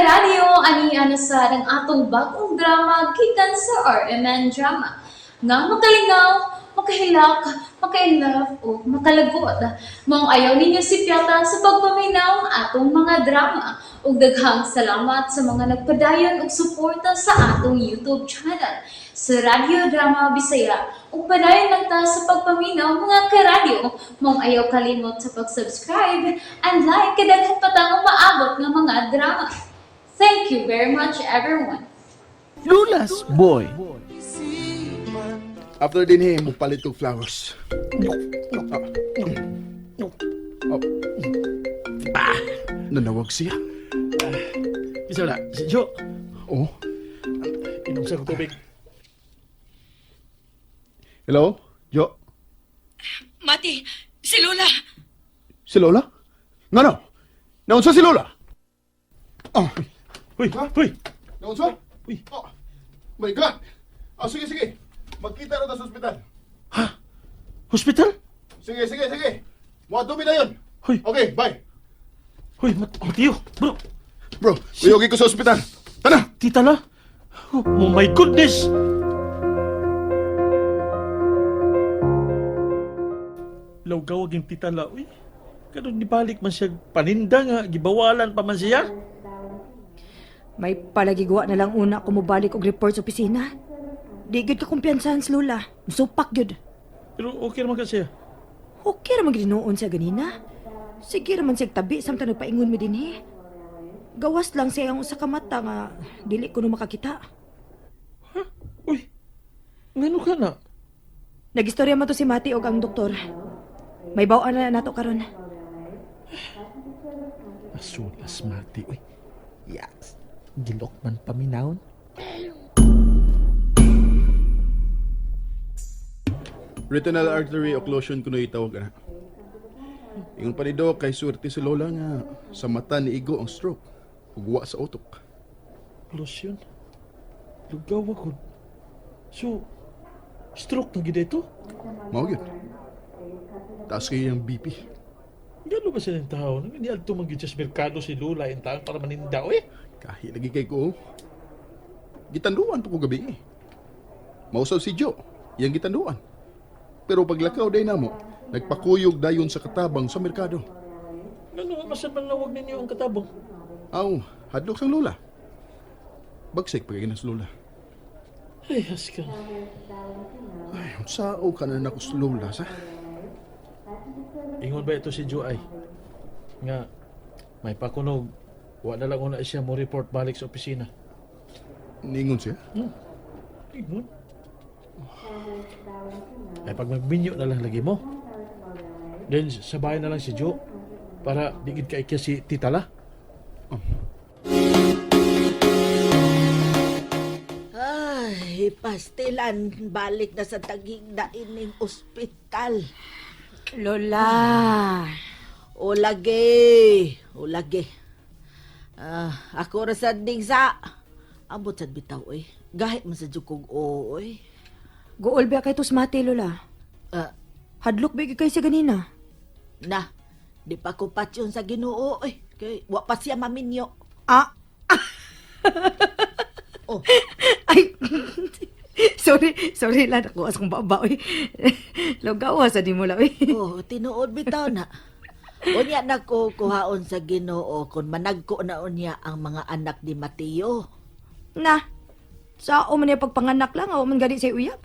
karadyo, ani sa ng atong bagong drama gikan sa RMN Drama. Nga makalingaw, makahilak, makainlove, o makalagot. Mong ayaw ninyo si Piata sa pagpaminaw ang atong mga drama. Ug daghang salamat sa mga nagpadayon ug suporta sa atong YouTube channel sa Radyo Drama Bisaya. Ug padayon lang ta sa pagpaminaw mga karadyo. Mong ayaw kalimot sa pag-subscribe and like kadaghan pa ta maabot ng mga drama. Thank you very much everyone. Lula's Boy. After din mo palit og flowers. Nanawag siya. Isa na, si Jo. Oh, Inom sa tubig. hello? Jo? Mati, si Lola. Si Lola? Ngano? Naunsa si Lola? Oh, Huy, huy. naunsa? Uy. Oh, my God! Sige, sige. Magkita na sa ospital. Ha? Hospital? Sige, sige, sige. Mga 2 na yun. Huy. Okay, bye. Huy, Mateo. Bro, Bro, uyogin ko sa ospital. Tana! tita na. Oh my goodness. Lawgawag yung tita na. Uy, ganun nibalik man siya paninda nga. Gibawalan pa man siya. May palagigwa na lang una kung mubalik og report sa opisina. Di gud ka kumpiyansahan sa Lola. Musupak gud. Pero okay naman ka siya. Okay raman gid noon sa ganina. Sige raman siya tabi samtang nagpaingon mi dinhi. Gawas lang siya ang usa ka mata nga dili ko no makakita. Ha? Uy, ngano ka na? Nagistorya man to si Mati og ang doktor. May bawaan na nato karon. Asulas, Mati. Uy, yes. Gilok man paminawon. Retinal artery occlusion kuno itawag na. Ingon pa ni Doc kay swerte si Lola nga sa mata ni Igo ang stroke. Ugwa sa utok. Lotion. Lugaw ako. So, stroke na gid ito? Mao gyud. Taas kayo yung BP. Gano ba siya ng tao? Hindi alto magiging sa merkado si Lula yung tao para manindaw eh. Kahit lagi kay ko. Gitanduan po ko gabi eh. Mausaw si Joe. Iyang gitanduan. Pero paglakaw day namo, nagpakuyog dayon sa katabang sa merkado. Ano nga masan manlawag ninyo ang katabang? Aw, hadlok sang Lola. Bagsik pagiging sa Lola. Ay, haska. Ay, sao ka na nakos Lola sa? Ingon ba ito si Joay? Nga, may pakunog. Wala lang una siya mo report balik sa opisina. Ningon siya? Ingon? Ay, pag magbinyo na lang lagi mo. Then, sabay na lang si Jo. Para digid ka ikya si Titala. Ay, pastilan. Balik na sa tagig na ining ospital. Lola. O lagi. Ako ra sa digsa. Ambot sa bitaw eh. Gahit man sa jukog oy. Gool ba kay tos Mati, Lola? Ah, Hadlok ba kay sa ganina? na, di pa ko patyon sa Ginoo eh. Kay wa pa siya maminyo. Ah. Oh, Ay, sorry lang ako asang baba. Logawa sa di mo lang. oh, tinuod bitaw na. Unya na ko kuhaon sa Ginoo kung managko na unya ang mga anak ni Mateo. Na, sao man niya pagpanganak lang, o man gani sa uyab.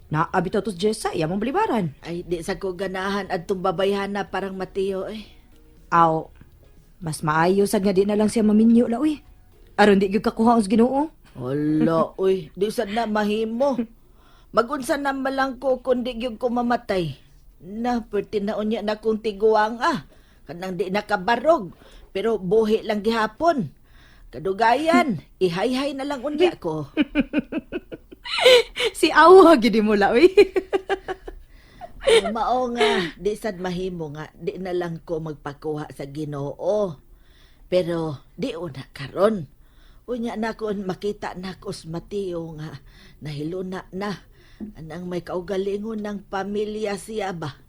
Naabitaw tos Jessa, iya mong balibaran. Ay, di sa ko ganahan at tumbabayhan na parang Mateo eh. Aw, mas maayo sad nga di na lang siya maminyo la, uy. Aron di gyud kakuha os Ginoo. Hala, uy, di sad na mahimo. Magunsa na malang ko kung di gyud ko mamatay. Na, perti na unya na kong tiguang Kanang di nakabarog. Pero buhi lang gihapon. Kadugayan, ihayhay na lang unya ko. Si Awa gid mo la, uy. Mao nga, di sad mahimo nga, di na lang ko magpakuha sa Ginoo. Pero di una karon. Unya na ko makita na ko sa Mateo nga nahiluna na. Anang may kaugalingon ng pamilya siya ba?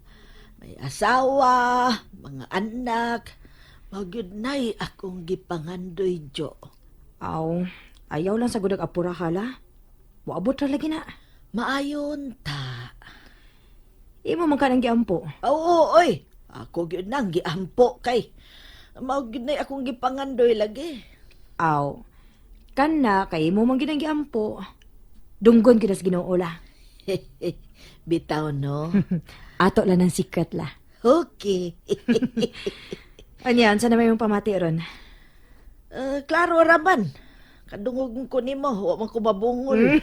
May asawa, mga anak, Magyud nay akong gipangandoy, Jo. Aw, ayaw lang sa gudag apura hala. Waabot ra lagi na. Maayon ta. Imo man ka nang giampo. Oo, oy. Ako gyud nang giampo kay. Magyud nay akong gipangandoy lagi. Aw, kana kay imo man ginang giampo. Dunggon ginas Ginoo la. Bitaw no. Ato lang ng secret la. Okay. Anyan, sana may mong pamati ron. Klaro raman. Kadungog ko nimo, wa man ko mabungol.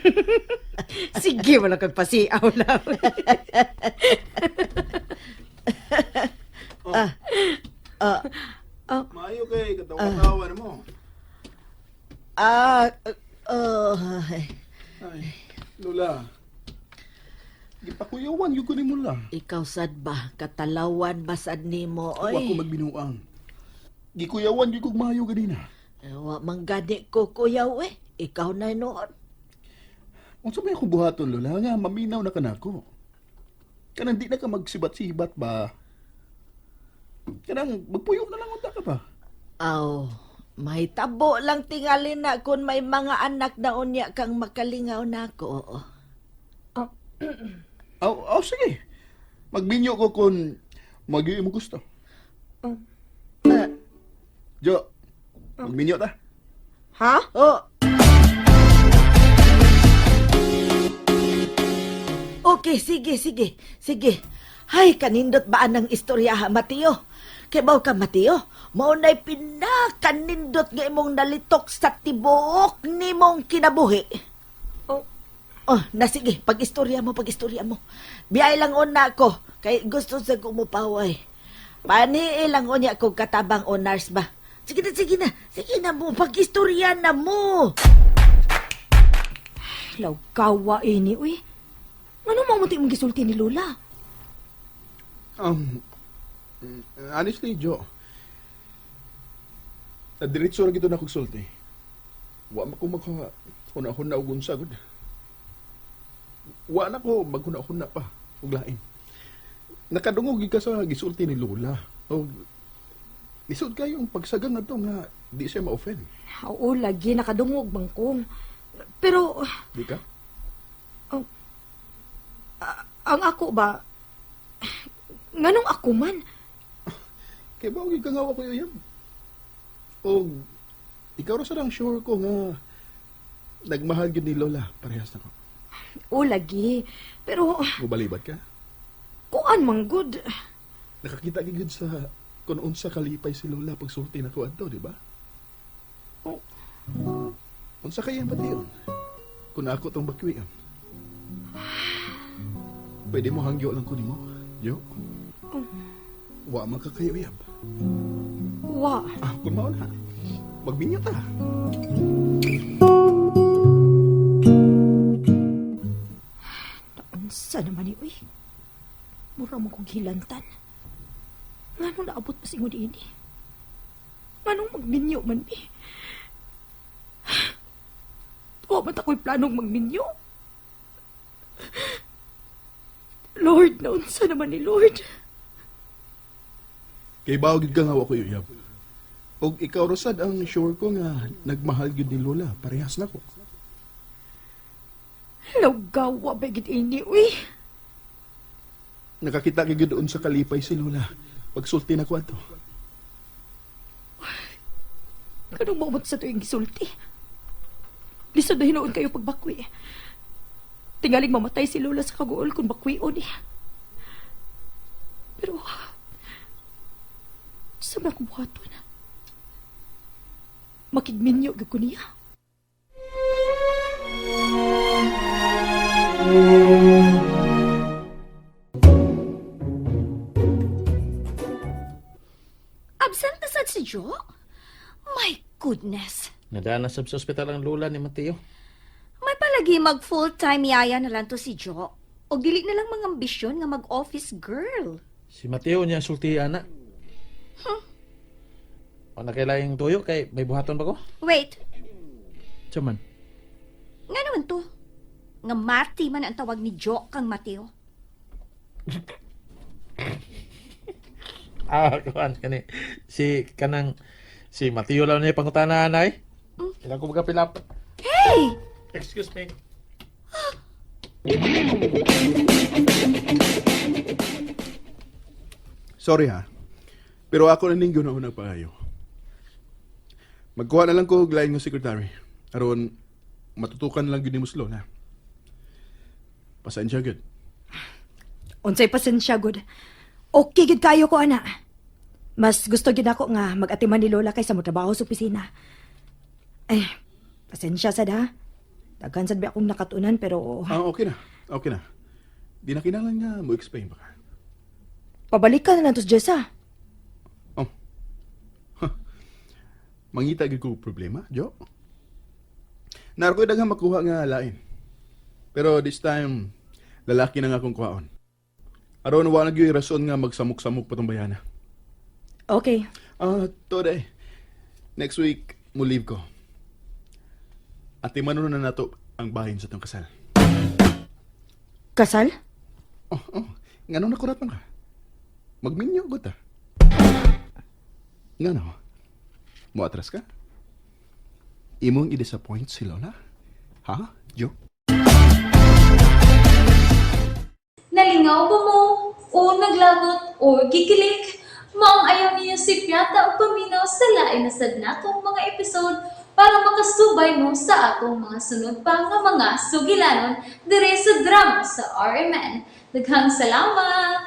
Sige, wala kang pasiaw lang. Maayo kay katawa-tawa mo. Ay, Lola. Gipakuyawan yung kunin mo lang. Ikaw sad ba? Katalawan ba sad nimo, Wa ko oy? magbinuang. Gikuyawan yung kong maayo ganina. Wa manggani ko kuyaw eh. Ikaw na noon. Unsa may akong buhaton, Lola, nga maminaw na kanako. Kanang di na ka magsibat-sibat ba? Kanang magpuyo na lang unta ka ba? Aw, may tabo lang tingali na kung may mga anak na unya kang makalingaw nako. Sige. Magbinyo ko kung magyo mo gusto. Jo, magbinyo ta. Ha? Oh. Okay, sige. Hay, kanindot ba ang istorya ha, Mateo? Kibaw ka, Mateo? Maunay pinakanindot nga imong nalitok sa tibuok ni mong kinabuhi. Oh, sige, pag-istorya mo. Biyay lang una ko, kay gusto sa kumupaway. Pani ilang unya kong katabang honors ba? Sige na mo, pag-istorya na mo. Law kawa ini, uy. Ano mamuti mong gisulti ni Lola? Honestly, Jo, sa diretso na gito na kong sulti. Wa ma ko maghuna-huna og unsa gud. Wa na ko maghuna-huna pa og lain. Nakadungog ka sa gisulti ni Lola. O lisod kayong pagsagang na to nga di siya ma-offend. Oo, lagi nakadungog bangkong. Pero, Di ka? ang ako ba, nganong ako man? Kaya ba ka nga ako yun? O ikaw ra sarang sure ko nga nagmahal gid ni Lola parehas na ko. Oo, lagi. Pero, Mubalibat ka? kuan man good. Nakakita gid sa kung unsa kalipay si Lola pag sulti na ko adto, di ba? Oh. Unsa kaya ba diyon? Kung ako tong bakwian. Pwede mo hangyo lang ko nimo, Jo? Wa man ka kayo yab. Wa. Kung mao na. Magbinyo ta. Unsa naman ni, uy. Mura mo kong hilantan. Nganong naabot pa sa ingon ini? Nganong magminyo man, bi? Wa man ako'y planong magminyo. Lord, naunsa naman ni Lord. Kay bawag ka nga ako yab. Og ikaw rosad ang sure ko nga nagmahal gyud ni Lola, parehas na ko. Lawgawa ba gid ini, uy. Nakakita kay gyud doon sa kalipay si Lola pag sulti na ko adto. Kanong maumot sa tuwing gisulti. Lisod na hinoon kayo pagbakwi. Tingaling mamatay si Lola sa kaguol kung bakwion eh. Pero, sa mga kubuhaton, makigminyo ko niya. Absent na sad si Jo? My goodness. Nadaan na sa ospital ang Lola ni Mateo. May palagi mag full-time yaya na lang to si Jo. O dili na lang mga ambisyon nga mag-office girl. Si Mateo niya sulti ana. O nakailayang tuyo kay may buhaton ba ko? Wait, Tiyaman. nga naman to. Nga Marty man ang tawag ni Jo kang Mateo. Kuan kani. Si Mateo lang niya pangutana anay. Kailangan ko magapilap. Hey! Excuse me. Sorry ha. Pero ako na ningyo na unang pangayo. Magkuha na lang ko og lain ng secretary. Aron matutukan lang yun ni Muslo na. Pasensya gud. Unsay pasensya, good. Okay, gid kayo ko, ana. Mas gusto gid ako nga mag-atiman ni Lola kaysa mo trabaho sa opisina. Pasensya sad ha. Daghan sad ba akong nakatunan pero Okay na. Okay na. Di na kinahanglan nga mo explain pa ka. pabalik ka na lang to sa Jessa. Oh. Huh. Mangita gid ko problema, Jo. Narko daghang makuha nga lain. Pero this time lalaki na nga akong kuhaon. Aron wa na gyud rason nga magsamok-samok pa tong bayana. Okay. Today. Next week, mo leave ko. At imanon na nato ang bahin sa tong kasal. Kasal? Ngano na kuratan ka? Magminyo ko ta. Ngano? Mo atras ka? Imong i-disappoint si Lola? Ha, Jo? Nalingaw ba mo? O naglagot? O gikilik? Maong ayaw niya si Piata o paminaw sa lain na sad natong mga episode para makasubay mo sa atong mga sunod pa nga mga sugilanon dire sa drama sa RMN. Daghang salamat!